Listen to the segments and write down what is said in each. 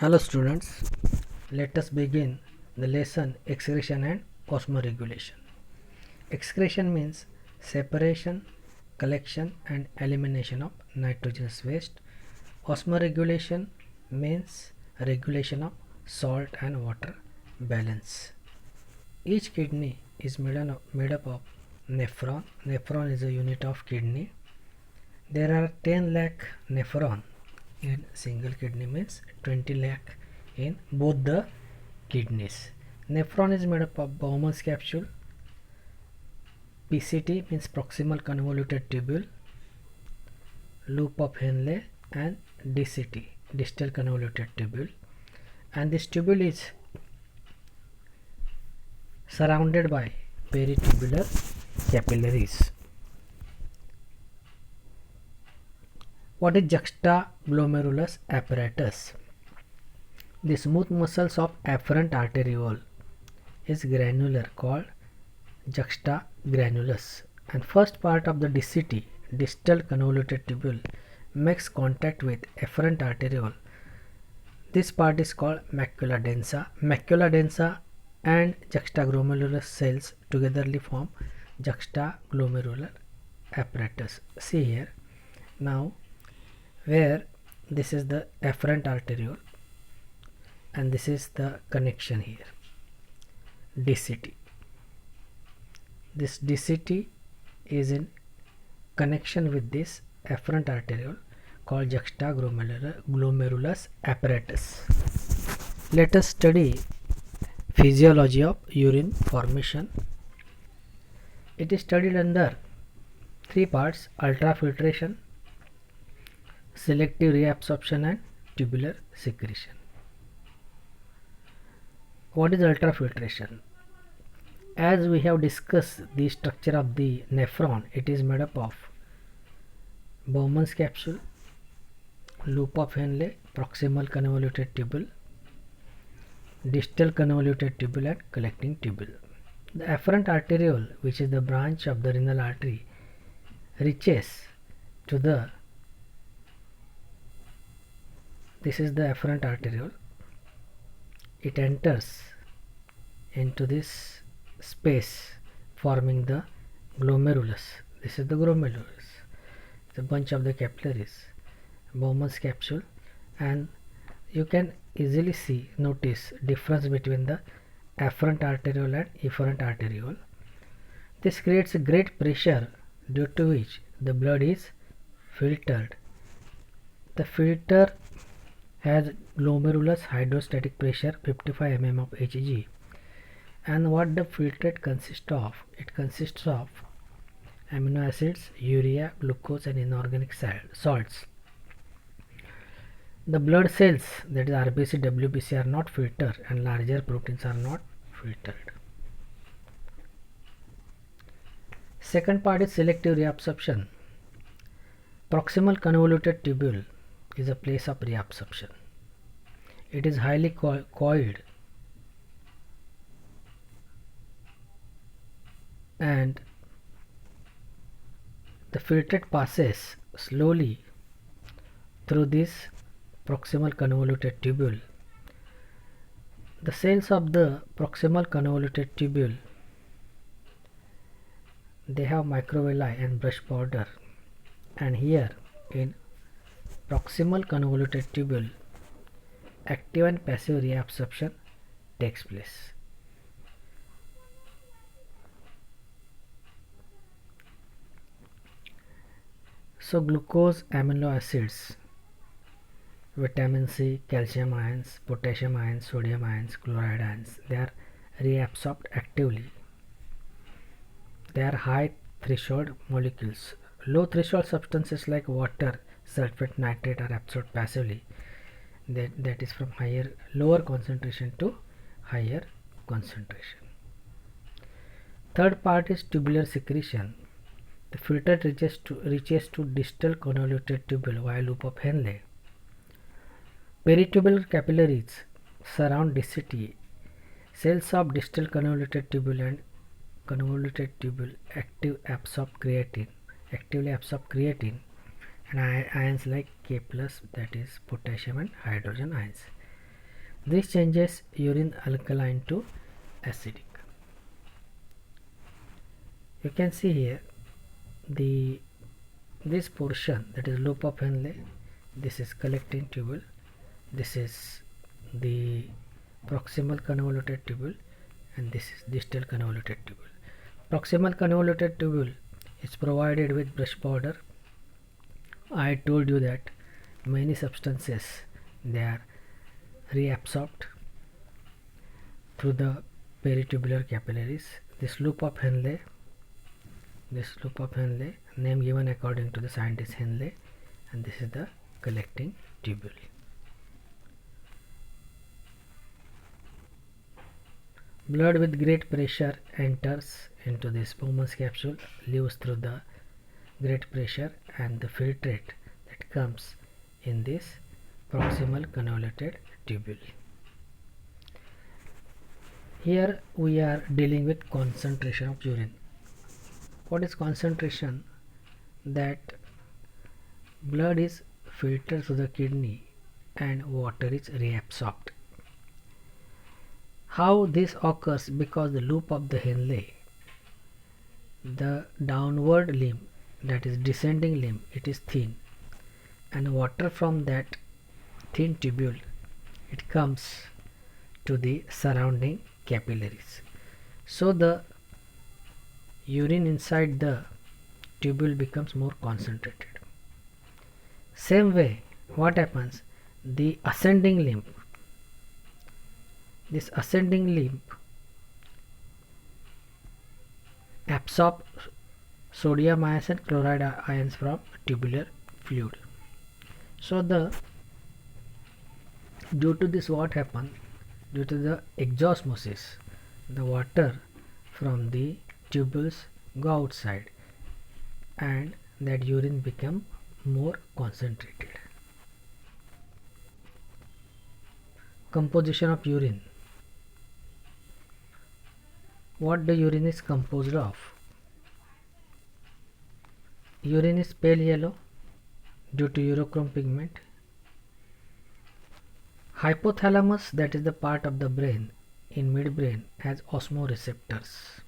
Hello students, let us begin the lesson excretion and osmoregulation. Excretion means separation, collection and elimination of nitrogenous waste. Osmoregulation means regulation of salt and water balance. Each kidney is made up of nephron. Nephron is a unit of kidney. There are 10 lakh nephron in single kidney, means 20 lakh in both the kidneys. Nephron is made up of Bowman's capsule, PCT means proximal convoluted tubule, loop of Henle, and DCT, distal convoluted tubule. And this tubule is surrounded by peritubular capillaries. What is juxtaglomerulus apparatus? The smooth muscles of afferent arteriole is granular, called juxtagranulus, and first part of the DCT, distal convoluted tubule, makes contact with afferent arteriole. This part is called macula densa. Macula densa and juxtaglomerular cells togetherly form juxtaglomerular apparatus. See here. Now, where this is the afferent arteriole and this is the connection here, DCT. This DCT is in connection with this afferent arteriole called juxtaglomerulus apparatus. Let us study physiology of urine formation. It is studied under three parts: ultrafiltration, selective reabsorption and tubular secretion. What is ultrafiltration? As we have discussed the structure of the nephron, it is made up of Bowman's capsule, loop of Henle, proximal convoluted tubule, distal convoluted tubule and collecting tubule. The afferent arteriole, which is the branch of the renal artery, reaches to the, this is the afferent arteriole. It enters into this space forming the glomerulus. This is the glomerulus. It's a bunch of the capillaries, Bowman's capsule, and you can easily notice difference between the afferent arteriole and efferent arteriole. This creates a great pressure, due to which the blood is filtered. The filter has glomerulus hydrostatic pressure 55 mm of Hg. And what the filtrate consists of? It consists of amino acids, urea, glucose and inorganic salts. The blood cells, that is RBC, WBC, are not filtered and larger proteins are not filtered. Second part is selective reabsorption. Proximal convoluted tubule is a place of reabsorption. It is highly coiled and the filtrate passes slowly through this proximal convoluted tubule. The cells of the proximal convoluted tubule, they have microvilli and brush border, and here in proximal convoluted tubule, active and passive reabsorption takes place. So glucose, amino acids, vitamin C, calcium ions, potassium ions, sodium ions, chloride ions, they are reabsorbed actively. They are high threshold molecules. Low threshold substances like water, sulfate, nitrate are absorbed passively. That is from lower concentration to higher concentration. Third part is tubular secretion. The filter reaches to distal convoluted tubule via loop of Henle. Peritubular capillaries surround DCT. Cells of distal convoluted tubule and convoluted tubule actively absorb creatine and ions like K+, that is potassium and hydrogen ions. This changes urine alkaline to acidic. You can see here this portion, that is loop of Henle, this is collecting tubule, this is the proximal convoluted tubule, and this is distal convoluted tubule. Proximal convoluted tubule is provided with brush border. I told you that many substances, they are reabsorbed through the peritubular capillaries. This loop of Henle, name given according to the scientist Henle, and this is the collecting tubule. Blood with great pressure enters into this Bowman's capsule, leaves through the great pressure, and the filtrate that comes in this proximal convoluted tubule. Here we are dealing with concentration of urine. What is concentration? That blood is filtered through the kidney and water is reabsorbed. How this occurs? Because the loop of the Henle, the downward limb, that is descending limb, it is thin, and water from that thin tubule, it comes to the surrounding capillaries. So the urine inside the tubule becomes more concentrated. Same way, what happens? The ascending limb, this ascending limb absorb sodium ions and chloride ions from tubular fluid. So due to this, what happens? Due to the exosmosis, the water from the tubules go outside and that urine become more concentrated. Composition of urine. What the urine is composed of? Urine is pale yellow due to urochrome pigment. Hypothalamus, that is the part of the brain in midbrain, has osmoreceptors.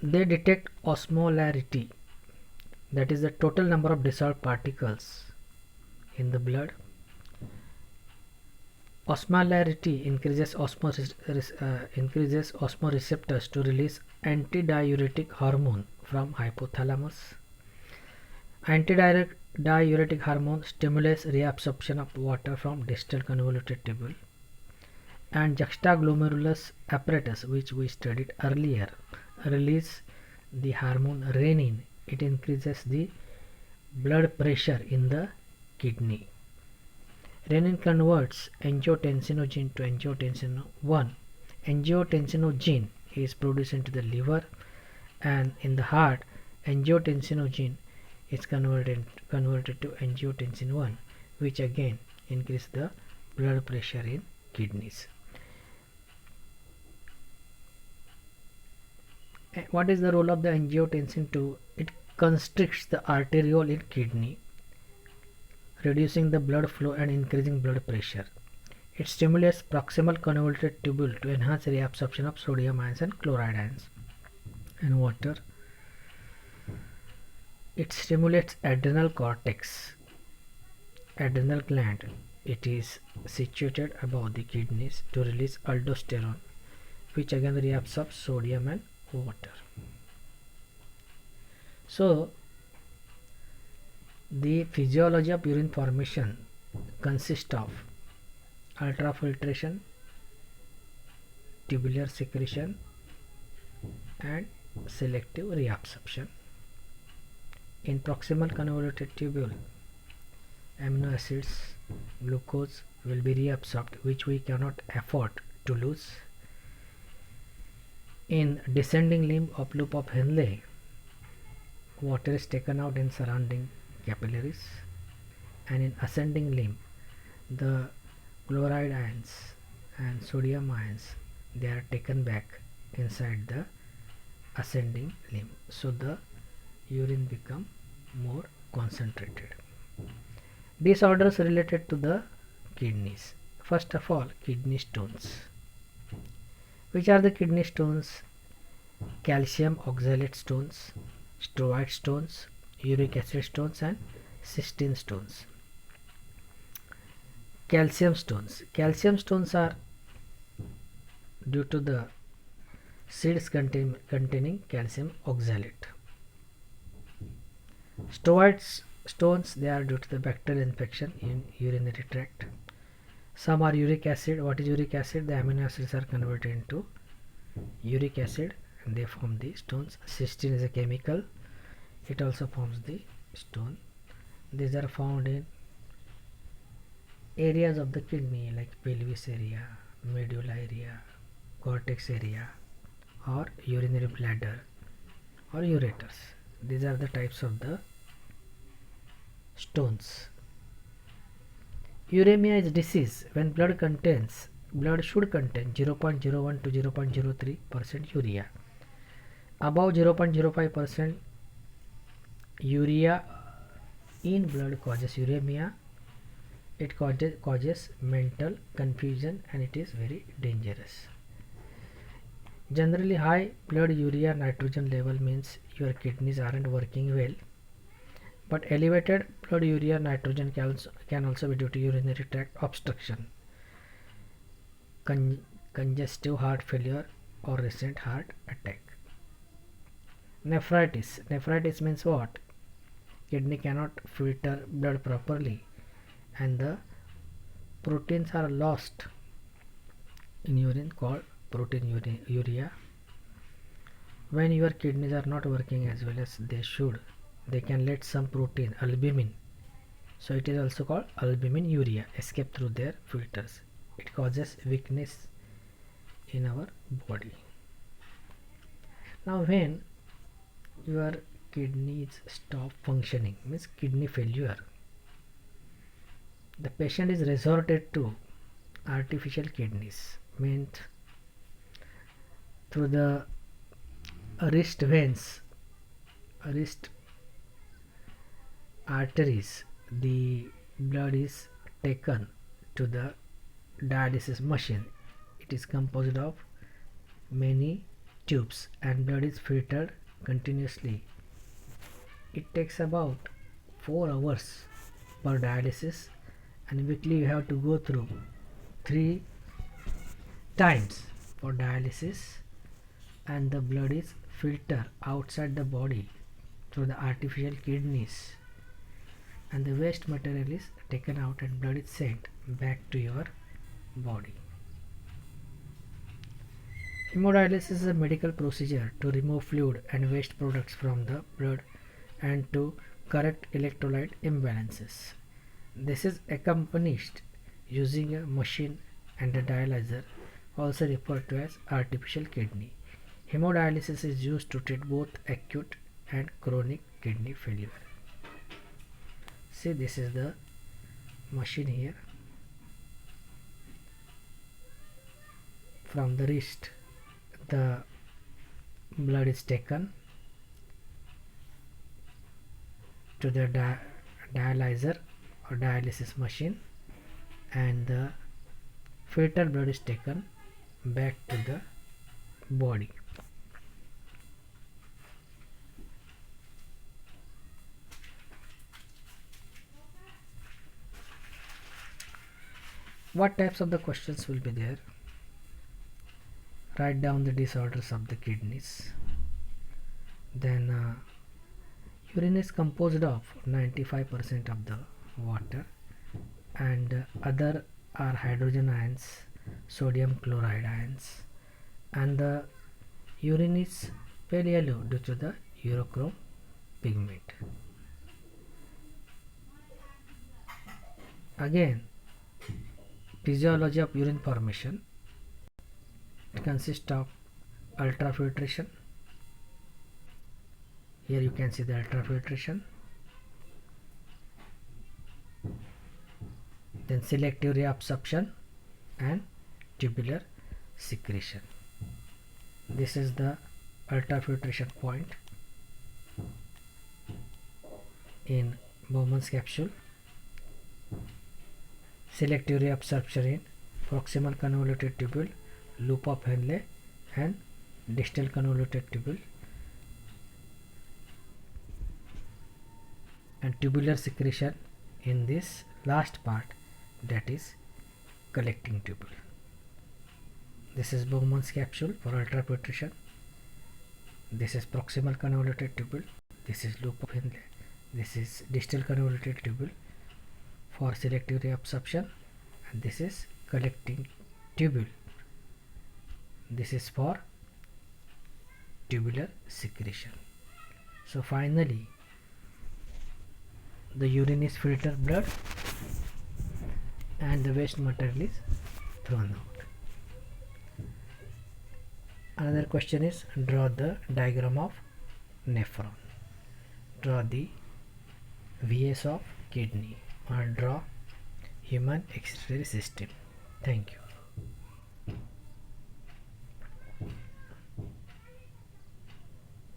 They detect osmolarity, that is the total number of dissolved particles in the blood. Osmolarity increases osmoreceptors to release antidiuretic hormone from hypothalamus. Antidiuretic hormone stimulates reabsorption of water from distal convoluted tubule, and juxtaglomerulus apparatus, which we studied earlier, release the hormone renin. It increases the blood pressure in the kidney. Renin converts angiotensinogen to angiotensin 1. Angiotensinogen is produced into the liver, and in the heart angiotensinogen is converted to angiotensin 1, which again increase the blood pressure in kidneys. What is the role of the angiotensin 2? It constricts the arteriole in kidney, reducing the blood flow and increasing blood pressure. It stimulates proximal convoluted tubule to enhance reabsorption of sodium ions and chloride ions and water. It stimulates adrenal cortex, adrenal gland. It is situated above the kidneys to release aldosterone, which again reabsorbs sodium and water. So the physiology of urine formation consists of ultrafiltration, tubular secretion, and selective reabsorption. In proximal convoluted tubule, amino acids, glucose will be reabsorbed, which we cannot afford to lose. In descending limb of loop of Henle, water is taken out in surrounding capillaries, and in ascending limb, the chloride ions and sodium ions, they are taken back inside the ascending limb. So the urine become more concentrated. Disorders related to the kidneys. First of all, kidney stones. Which are the kidney stones? Calcium oxalate stones, steroid stones, uric acid stones, and cystine stones. Calcium stones. Calcium stones are due to the seeds containing calcium oxalate. Steroid stones, they are due to the bacterial infection in urinary tract. Some are uric acid. What is uric acid? The amino acids are converted into uric acid and they form the stones. Cystine is a chemical. It also forms the stone. These are found in areas of the kidney like pelvis area, medulla area, cortex area, or urinary bladder or ureters. These are the types of the stones. Uremia is disease when blood should contain 0.01 to 0.03% urea. Above 0.05% urea in blood causes uremia. It causes mental confusion and it is very dangerous. Generally, high blood urea nitrogen level means your kidneys aren't working well. But elevated blood urea nitrogen can also be due to urinary tract obstruction, congestive heart failure, or recent heart attack. Nephritis. Nephritis means what? Kidney cannot filter blood properly and the proteins are lost in urine called urea. When your kidneys are not working as well as they should, they can let some protein, albumin, so it is also called albuminuria, escape through their filters. It causes weakness in our body. Now when your kidneys stop functioning, means kidney failure, the patient is resorted to artificial kidneys, meant through the wrist veins, wrist arteries, the blood is taken to the dialysis machine. It is composed of many tubes and blood is filtered continuously. It takes about 4 hours per dialysis and weekly you have to go through 3 times for dialysis, and the blood is filtered outside the body through the artificial kidneys and the waste material is taken out and blood is sent back to your body. Hemodialysis is a medical procedure to remove fluid and waste products from the blood and to correct electrolyte imbalances. This is accomplished using a machine and a dialyzer, also referred to as artificial kidney. Hemodialysis is used to treat both acute and chronic kidney failure. See, this is the machine here. From the wrist, the blood is taken to the dialyzer or dialysis machine and the filtered blood is taken back to the body. What types of the questions will be there? Write down the disorders of the kidneys. Then urine is composed of 95% of the water and other are hydrogen ions, sodium chloride ions, and the urine is pale yellow due to the urochrome pigment. Again, physiology of urine formation. It consists of ultrafiltration. Here you can see the ultrafiltration. Then selective reabsorption and tubular secretion. This is the ultrafiltration point in Bowman's capsule. selective reabsorption in proximal convoluted tubule, loop of Henle, and distal convoluted tubule, and tubular secretion in this last part, that is collecting tubule. This is Bowman's capsule for ultrafiltration. This is proximal convoluted tubule. This is loop of Henle. This is distal convoluted tubule for selective reabsorption, and this is collecting tubule. This is for tubular secretion. So finally the urine is filtered blood and the waste material is thrown out. Another question is, draw the diagram of nephron. Draw the VS of kidney, or draw human excretory system. Thank you.